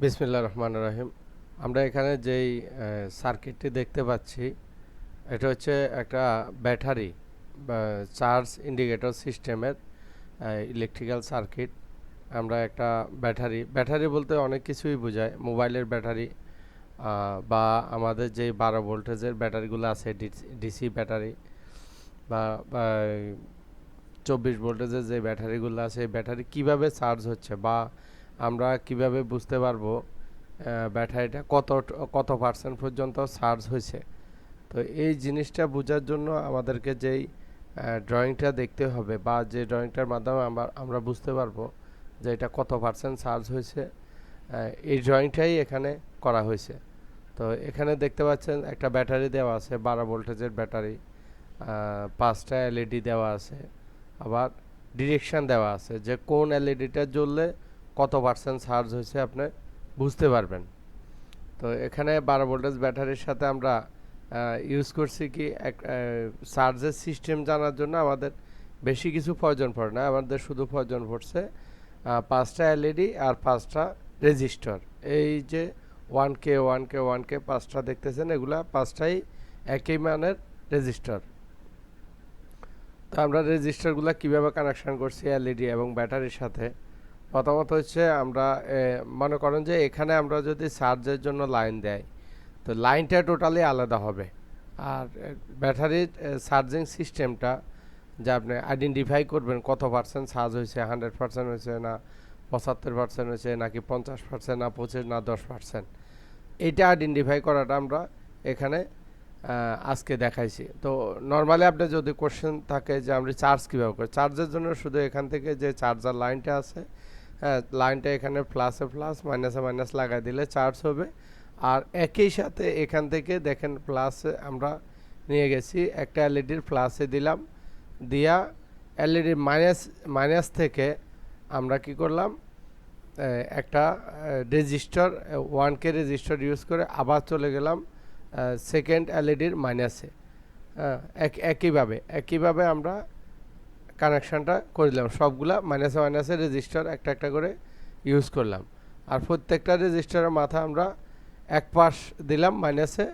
বিসমিল্লাহির রহমানির রহিম। আমরা এখানে যেই সার্কিটটি দেখতে পাচ্ছি, এটা হচ্ছে একটা ব্যাটারি বা চার্জ ইন্ডিকেটর সিস্টেমের ইলেকট্রিক্যাল সার্কিট। আমরা একটা ব্যাটারি বলতে অনেক কিছুই বোঝায়। মোবাইলের ব্যাটারি বা আমাদের যেই 12 ভোল্টেজের ব্যাটারিগুলো আছে, ডিসি ব্যাটারি বা 24 ভোল্টেজের যে ব্যাটারিগুলো আছে, এই ব্যাটারি কিভাবে চার্জ হচ্ছে বা আমরা কিভাবে বুঝতে পারবো ব্যাটারিটা কত পার্সেন্ট পর্যন্ত চার্জ হয়েছে। তো এই জিনিসটা বোঝার জন্য আমাদেরকে যেই ড্রয়িংটা দেখতে হবে বা যে ড্রয়িংটার মাধ্যমে আমরা বুঝতে পারবো যে এটা কত পার্সেন্ট চার্জ হয়েছে, এই ড্রয়িংটাই এখানে করা হয়েছে। তো এখানে দেখতে পাচ্ছেন একটা ব্যাটারি দেওয়া আছে, 12 ভোল্টেজের ব্যাটারি, 5টা এলইডি দেওয়া আছে, আবার ডিরেকশান দেওয়া আছে যে কোন এলইডিটা জ্বললে কত পার্সেন্ট চার্জ হয়েছে আপনি বুঝতে পারবেন। তো এখানে 12 ভোল্টেজ ব্যাটারির সাথে আমরা ইউজ করছি কি চার্জের সিস্টেম জানার জন্য আমাদের বেশি কিছু প্রয়োজন পড়ে না, আমাদের শুধু প্রয়োজন পড়ছে 5টা এলইডি আর 5টা রেজিস্টর। এই যে 1K 1K 1K 5টা দেখতেছেন, এগুলা 5টাই একই মানের রেজিস্টর। তো আমরা রেজিস্টারগুলো কিভাবে কানেকশন করছি এলইডি এবং ব্যাটারির সাথে, প্রথমত হচ্ছে আমরা মনে করেন যে এখানে আমরা যদি চার্জের জন্য লাইন দেয়, তো লাইনটা টোটালি আলাদা হবে। আর ব্যাটারির চার্জিং সিস্টেমটা যে আপনি আইডেন্টিফাই করবেন কত পার্সেন্ট চার্জ হয়েছে, 100% হয়েছে না 75% হয়েছে নাকি 50% না 25 না 10%, এইটা আইডেন্টিফাই করাটা আমরা এখানে আজকে দেখাইছি। তো নর্মালি আপনার যদি কোশ্চেন থাকে যে আমরা চার্জ কীভাবে করি, চার্জের জন্য শুধু এখান থেকে যে চার্জার লাইনটা আছে, হ্যাঁ, লাইনটা এখানে প্লাসে প্লাস মাইনাসে মাইনাস লাগাই দিলে চার্জ হবে। আর একই সাথে এখান থেকে দেখেন প্লাসে আমরা নিয়ে গেছি, একটা এলইডির প্লাসে দিলাম, দিয়া এলইডির মাইনাস থেকে আমরা কি করলাম, একটা রেজিস্টার 1K রেজিস্টার ইউজ করে আবার চলে গেলাম সেকেন্ড এলইডির মাইনাসে। একইভাবে আমরা কানেকশানটা করে দিলাম, সবগুলা মাইনাসে মাইনাসে রেজিস্টার একটা একটা করে ইউজ করলাম। আর প্রত্যেকটা রেজিস্টারের মাথা আমরা এক পাশ দিলাম মাইনাসে,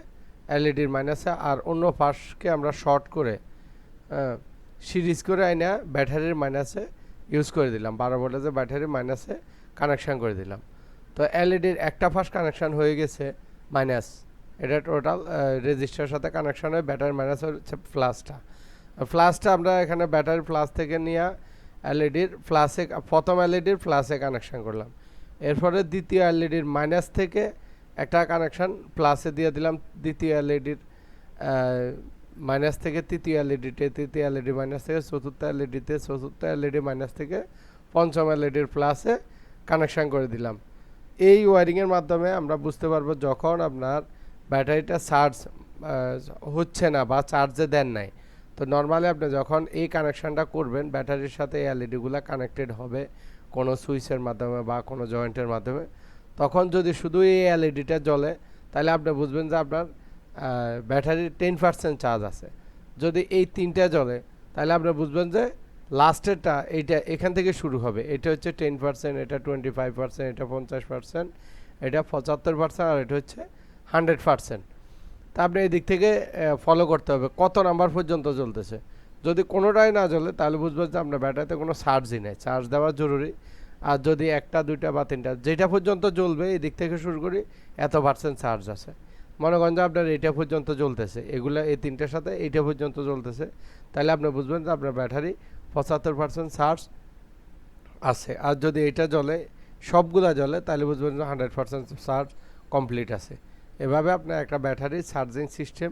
এলইডির মাইনাসে, আর অন্য পাশকে আমরা শর্ট করে সিরিজ করে আইনা ব্যাটারির মাইনাসে ইউজ করে দিলাম, 12 ভোল্টেজের ব্যাটারির মাইনাসে কানেকশান করে দিলাম। তো এলইডির একটা পাশ কানেকশান হয়ে গেছে মাইনাস, এটা টোটাল রেজিস্টারের সাথে কানেকশান হয়। ব্যাটারি মাইনাস হচ্ছে ফ্লাসটা আমরা এখানে ব্যাটারি প্লাস থেকে নিয়ে এলইডির প্লাসে, প্রথম এলইডির প্লাসে কানেকশান করলাম। এরপরে দ্বিতীয় এলইডির মাইনাস থেকে একটা কানেকশান প্লাসে দিয়ে দিলাম, দ্বিতীয় এলইডির মাইনাস থেকে তৃতীয় এলইডিতে, তৃতীয় এলইডি মাইনাস থেকে চতুর্থ এলইডিতে, চতুর্থ এলইডি মাইনাস থেকে পঞ্চম এলইডির প্লাসে কানেকশান করে দিলাম। এই ওয়ারিংয়ের মাধ্যমে আমরা বুঝতে পারবো যখন আপনার ব্যাটারিটা চার্জ হচ্ছে না বা চার্জে দেন নাই। তো নর্মালি আপনি যখন এই কানেকশানটা করবেন, ব্যাটারির সাথে এই এলইডিগুলো কানেক্টেড হবে কোনো সুইচের মাধ্যমে বা কোনো জয়েন্টের মাধ্যমে, তখন যদি শুধু এই এলইডিটা জ্বলে তাহলে আপনি বুঝবেন যে আপনার ব্যাটারির 10% চার্জ আছে। যদি এই তিনটা জ্বলে তাহলে আপনি বুঝবেন যে লাস্টেরটা এইটা এখান থেকে শুরু হবে, এটা হচ্ছে 10%, এটা 25%, এটা 50%, এটা 75%, আর এটা হচ্ছে 100%। তা আপনি এই দিক থেকে ফলো করতে হবে কত নাম্বার পর্যন্ত জ্বলতেছে। যদি কোনোটাই না জ্বলে তাহলে বুঝবেন যে আপনার ব্যাটারিতে কোনো চার্জই নেই, চার্জ দেওয়া জরুরি। আর যদি একটা দুইটা বা তিনটা যেটা পর্যন্ত জ্বলবে, এই দিক থেকে শুরু করি এত পার্সেন্ট চার্জ আছে, মনে করেন যে আপনার এইটা পর্যন্ত জ্বলতেছে, এগুলো এই তিনটার সাথে এইটা পর্যন্ত জ্বলতেছে, তাহলে আপনি বুঝবেন যে আপনার ব্যাটারি 75% চার্জ আছে। আর যদি এটা জ্বলে, সবগুলা জ্বলে, তাহলে বুঝবেন যে 100% চার্জ কমপ্লিট আছে। এভাবে আপনি একটা ব্যাটারির চার্জিং সিস্টেম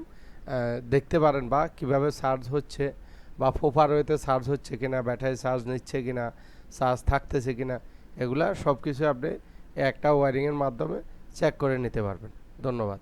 দেখতে পারেন, বা কিভাবে চার্জ হচ্ছে বা প্রপার ওয়েতে চার্জ হচ্ছে কিনা, ব্যাটারি চার্জ নিচ্ছে কিনা, চার্জ থাকতেছে কিনা, এগুলা সব কিছু আপনি একটা ওয়ারিংয়ের মাধ্যমে চেক করে নিতে পারবেন। ধন্যবাদ।